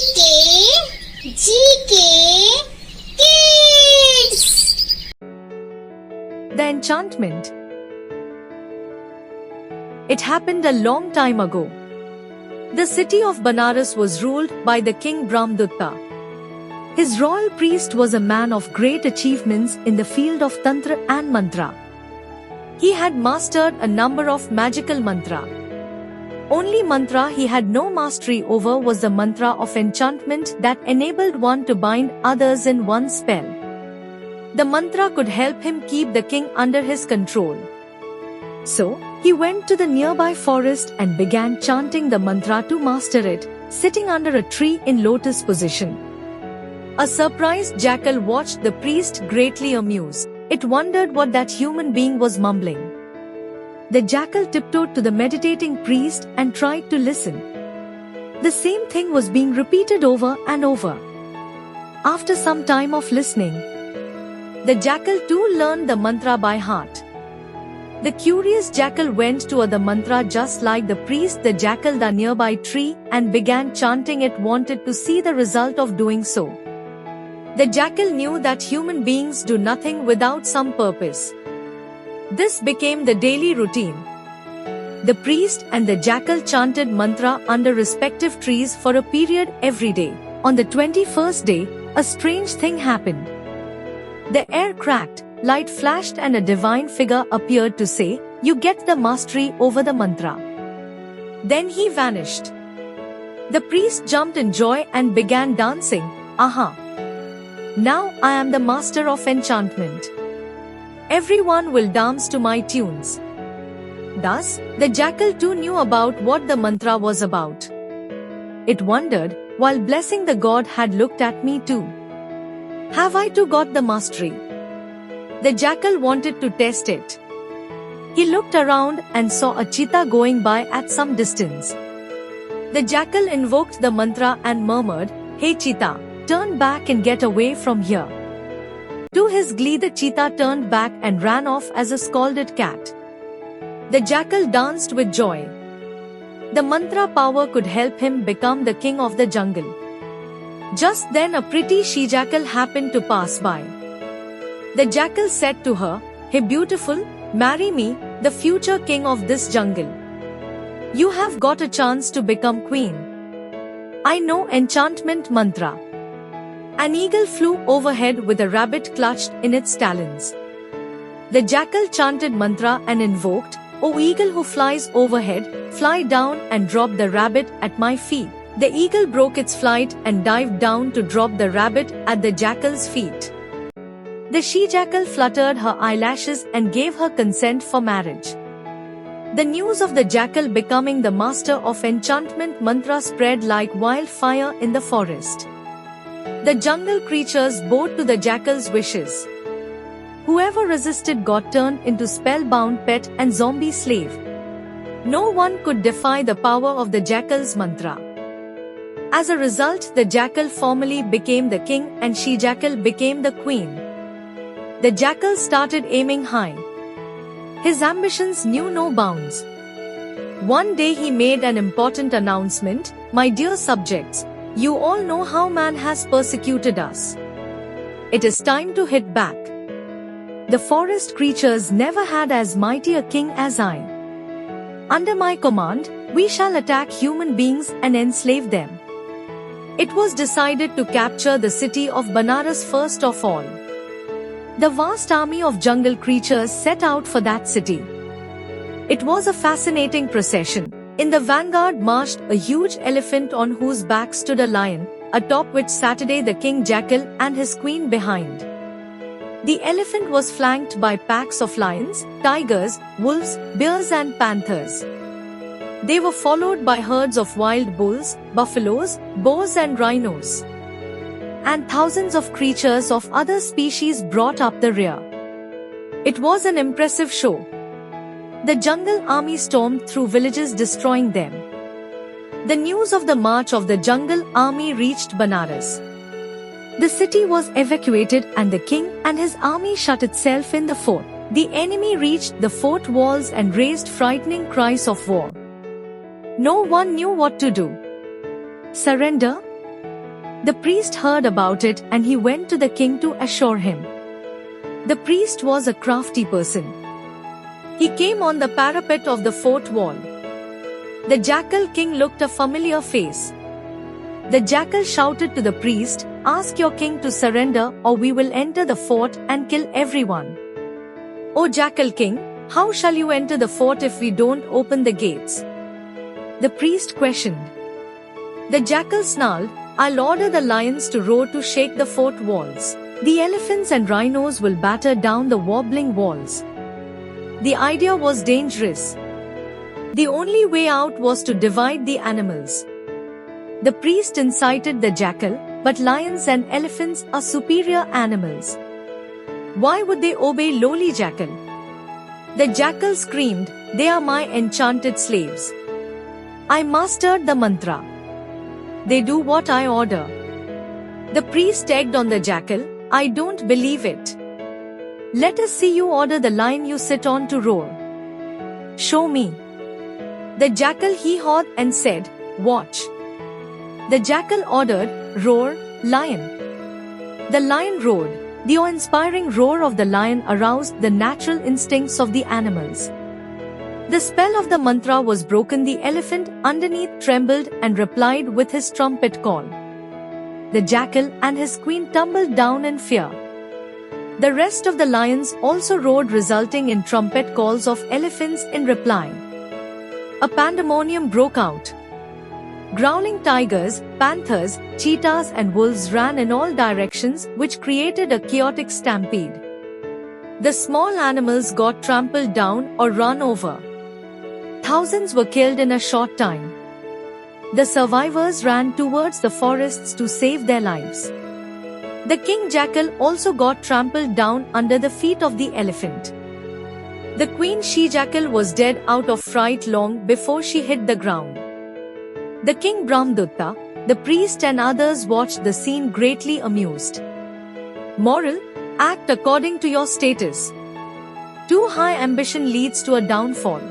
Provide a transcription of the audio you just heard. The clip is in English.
GK Kids. The enchantment. It happened a long time ago. The city of Banaras was ruled by the king Brahmdutta. His royal priest was a man of great achievements in the field of Tantra and Mantra. He had mastered a number of magical mantra. Only mantra he had no mastery over was the mantra of enchantment that enabled one to bind others in one spell. The mantra could help him keep the king under his control. So, he went to the nearby forest and began chanting the mantra to master it, sitting under a tree in lotus position. A surprised jackal watched the priest greatly amused. It wondered what that human being was mumbling. The jackal tiptoed to the meditating priest and tried to listen. The same thing was being repeated over and over. After some time of listening, the jackal too learned the mantra by heart. The curious jackal went to the mantra just like the priest. The jackal the nearby tree and began chanting it, wanted to see the result of doing so. The jackal knew that human beings do nothing without some purpose. This became the daily routine. The priest and the jackal chanted mantra under respective trees for a period every day. On the 21st day, a strange thing happened. The air cracked, light flashed and a divine figure appeared to say, "You get the mastery over the mantra." Then he vanished. The priest jumped in joy and began dancing. Aha! Now I am the master of enchantment. Everyone will dance to my tunes. Thus, the jackal too knew about what the mantra was about. It wondered, while blessing the god, had looked at me too. Have I too got the mastery? The jackal wanted to test it. He looked around and saw a cheetah going by at some distance. The jackal invoked the mantra and murmured, "Hey cheetah, turn back and get away from here." To his glee, the cheetah turned back and ran off as a scalded cat. The jackal danced with joy. The mantra power could help him become the king of the jungle. Just then a pretty she-jackal happened to pass by. The jackal said to her, "Hey beautiful, marry me, the future king of this jungle. You have got a chance to become queen. I know enchantment mantra." An eagle flew overhead with a rabbit clutched in its talons. The jackal chanted mantra and invoked, "O eagle who flies overhead, fly down and drop the rabbit at my feet." The eagle broke its flight and dived down to drop the rabbit at the jackal's feet. The she-jackal fluttered her eyelashes and gave her consent for marriage. The news of the jackal becoming the master of enchantment mantra spread like wildfire in the forest. The jungle creatures bowed to the jackal's wishes. Whoever resisted got turned into spellbound pet and zombie slave. No one could defy the power of the jackal's mantra. As a result, the jackal formally became the king and she-jackal became the queen. The jackal started aiming high. His ambitions knew no bounds. One day he made an important announcement, "My dear subjects, you all know how man has persecuted us. It is time to hit back. The forest creatures never had as mighty a king as I. Under my command, we shall attack human beings and enslave them." It was decided to capture the city of Banaras first of all. The vast army of jungle creatures set out for that city. It was a fascinating procession. In the vanguard marched a huge elephant on whose back stood a lion, atop which sat the king jackal and his queen behind. The elephant was flanked by packs of lions, tigers, wolves, bears and panthers. They were followed by herds of wild bulls, buffaloes, boars and rhinos. And thousands of creatures of other species brought up the rear. It was an impressive show. The jungle army stormed through villages, destroying them. The news of the march of the jungle army reached Banaras. The city was evacuated and the king and his army shut itself in the fort. The enemy reached the fort walls and raised frightening cries of war. No one knew what to do. Surrender? The priest heard about it and he went to the king to assure him. The priest was a crafty person. He came on the parapet of the fort wall. The jackal king looked a familiar face. The jackal shouted to the priest, "Ask your king to surrender or we will enter the fort and kill everyone." "O jackal king, how shall you enter the fort if we don't open the gates?" The priest questioned. The jackal snarled, "I'll order the lions to roar to shake the fort walls. The elephants and rhinos will batter down the wobbling walls." The idea was dangerous. The only way out was to divide the animals. The priest incited the jackal, but lions and elephants are superior animals. Why would they obey lowly jackal? The jackal screamed, "They are my enchanted slaves. I mastered the mantra. They do what I order." The priest egged on the jackal, "I don't believe it. Let us see you order the lion you sit on to roar." "Show me." The jackal hee-hawed and said, "Watch." The jackal ordered, "Roar, lion." The lion roared. The awe-inspiring roar of the lion aroused the natural instincts of the animals. The spell of the mantra was broken. The elephant underneath trembled and replied with his trumpet call. The jackal and his queen tumbled down in fear. The rest of the lions also roared, resulting in trumpet calls of elephants in reply. A pandemonium broke out. Growling tigers, panthers, cheetahs and wolves ran in all directions, which created a chaotic stampede. The small animals got trampled down or run over. Thousands were killed in a short time. The survivors ran towards the forests to save their lives. The king jackal also got trampled down under the feet of the elephant. The queen she-jackal was dead out of fright long before she hit the ground. The king Brahmdutta, the priest and others watched the scene greatly amused. Moral: act according to your status. Too high ambition leads to a downfall.